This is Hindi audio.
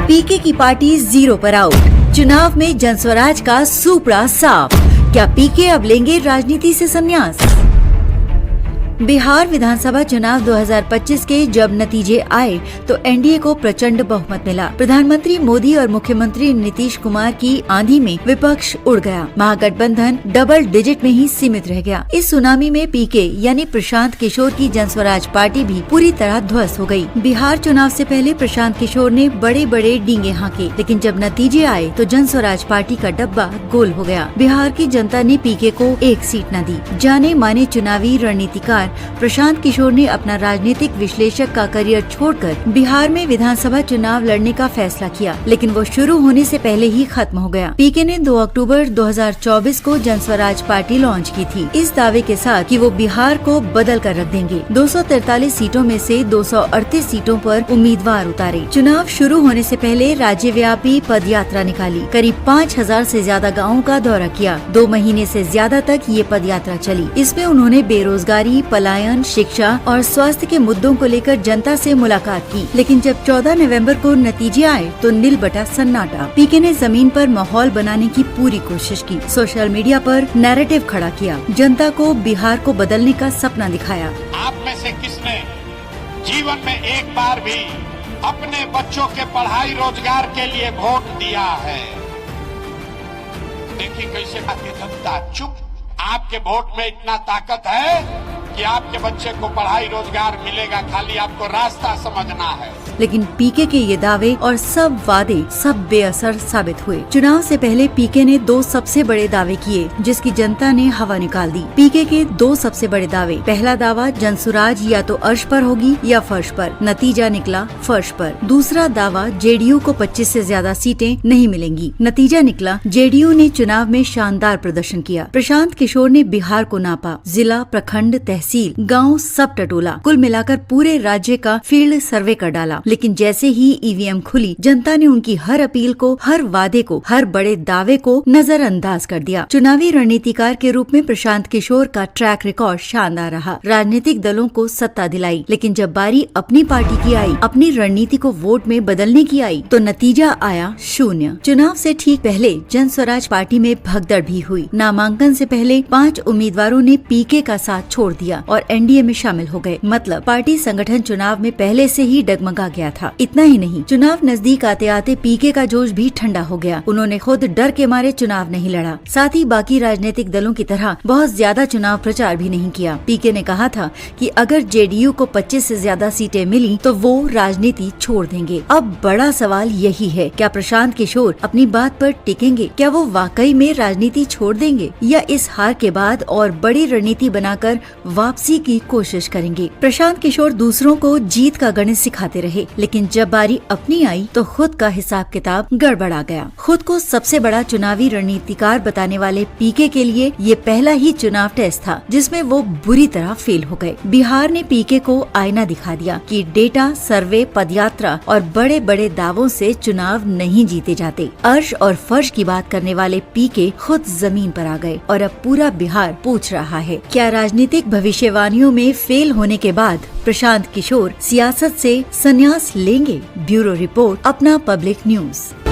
पीके की पार्टी 0 पर आउट। चुनाव में जनस्वराज का सूपड़ा साफ। क्या पीके अब लेंगे राजनीति से संन्यास? बिहार विधानसभा चुनाव 2025 के जब नतीजे आए तो एनडीए को प्रचंड बहुमत मिला। प्रधानमंत्री मोदी और मुख्यमंत्री नीतीश कुमार की आंधी में विपक्ष उड़ गया। महागठबंधन डबल डिजिट में ही सीमित रह गया। इस सुनामी में पीके यानी प्रशांत किशोर की जनस्वराज पार्टी भी पूरी तरह ध्वस्त हो गई। बिहार चुनाव से पहले प्रशांत किशोर ने बड़े बड़े डींगे हाँके, लेकिन जब नतीजे आए तो जनस्वराज पार्टी का डब्बा गोल हो गया। बिहार की जनता ने पीके को एक सीट न दी। जाने माने चुनावी रणनीतिकार प्रशांत किशोर ने अपना राजनीतिक विश्लेषक का करियर छोड़कर बिहार में विधानसभा चुनाव लड़ने का फैसला किया, लेकिन वो शुरू होने से पहले ही खत्म हो गया। पीके ने 2 अक्टूबर 2024 को जनस्वराज पार्टी लॉन्च की थी, इस दावे के साथ कि वो बिहार को बदल कर रख देंगे। 243 सीटों में से 238 सीटों पर उम्मीदवार उतारे। चुनाव शुरू होने से पहले राज्यव्यापी पद यात्रा निकाली। करीब 5000 से ज्यादा गाँवों का दौरा किया। 2 महीने से ज्यादा तक ये पद यात्रा चली। इसमें उन्होंने बेरोजगारी, पलायन, शिक्षा और स्वास्थ्य के मुद्दों को लेकर जनता से मुलाकात की, लेकिन जब 14 नवंबर को नतीजे आए तो नील बटा सन्नाटा। पीके ने जमीन पर माहौल बनाने की पूरी कोशिश की, सोशल मीडिया पर नैरेटिव खड़ा किया, जनता को बिहार को बदलने का सपना दिखाया। आप में से किसने जीवन में एक बार भी अपने बच्चों के पढ़ाई रोजगार के लिए वोट दिया है? देखिए कैसे जनता चुप। आपके वोट में इतना ताकत है कि आपके बच्चे को पढ़ाई रोजगार मिलेगा, खाली आपको रास्ता समझना है। लेकिन पीके के ये दावे और सब वादे सब बेअसर साबित हुए। चुनाव से पहले पीके ने 2 सबसे बड़े दावे किए, जिसकी जनता ने हवा निकाल दी। पीके के 2 सबसे बड़े दावे। पहला दावा, जनसुराज या तो अर्श पर होगी या फर्श पर। नतीजा निकला फर्श पर। दूसरा दावा, जेडीयू को 25 से ज्यादा सीटें नहीं मिलेंगी। नतीजा निकला जेडीयू ने चुनाव में शानदार प्रदर्शन किया। प्रशांत किशोर ने बिहार को नापा, जिला, प्रखंड, तहसील, गाँव सब टटोला। कुल मिलाकर पूरे राज्य का फील्ड सर्वे कर डाला। लेकिन जैसे ही ईवीएम खुली, जनता ने उनकी हर अपील को, हर वादे को, हर बड़े दावे को नजरअंदाज कर दिया। चुनावी रणनीतिकार के रूप में प्रशांत किशोर का ट्रैक रिकॉर्ड शानदार रहा। राजनीतिक दलों को सत्ता दिलाई, लेकिन जब बारी अपनी पार्टी की आई, अपनी रणनीति को वोट में बदलने की आई, तो नतीजा आया 0। चुनाव से ठीक पहले जनस्वराज पार्टी में भगदड़ भी हुई। नामांकन से पहले 5 उम्मीदवारों ने पीके का साथ छोड़ दिया और एनडीए में शामिल हो गए। मतलब पार्टी संगठन चुनाव में पहले से ही डगमगा गया था। इतना ही नहीं, चुनाव नजदीक आते आते पीके का जोश भी ठंडा हो गया। उन्होंने खुद डर के मारे चुनाव नहीं लड़ा, साथ ही बाकी राजनीतिक दलों की तरह बहुत ज्यादा चुनाव प्रचार भी नहीं किया। पीके ने कहा था कि अगर जेडीयू को 25 से ज्यादा सीटें मिली तो वो राजनीति छोड़ देंगे। अब बड़ा सवाल यही है, क्या प्रशांत किशोर अपनी बात पर टिकेंगे? क्या वो वाकई में राजनीति छोड़ देंगे या इस हार के बाद और बड़ी रणनीति बनाकर वापसी की कोशिश करेंगे? प्रशांत किशोर दूसरों को जीत का गणित सिखाते रहे, लेकिन जब बारी अपनी आई तो खुद का हिसाब किताब गड़बड़ा गया। खुद को सबसे बड़ा चुनावी रणनीतिकार बताने वाले पीके के लिए ये पहला ही चुनाव टेस्ट था, जिसमें वो बुरी तरह फेल हो गए। बिहार ने पीके को आईना दिखा दिया कि डेटा, सर्वे, पदयात्रा और बड़े बड़े दावों से चुनाव नहीं जीते जाते। अर्श और फर्श की बात करने वाले पीके खुद जमीन पर आ गए और अब पूरा बिहार पूछ रहा है, क्या राजनीतिक भविष्यवाणियों में फेल होने के बाद प्रशांत किशोर सियासत से संन्यास लेंगे? ब्यूरो रिपोर्ट, अपना पब्लिक न्यूज।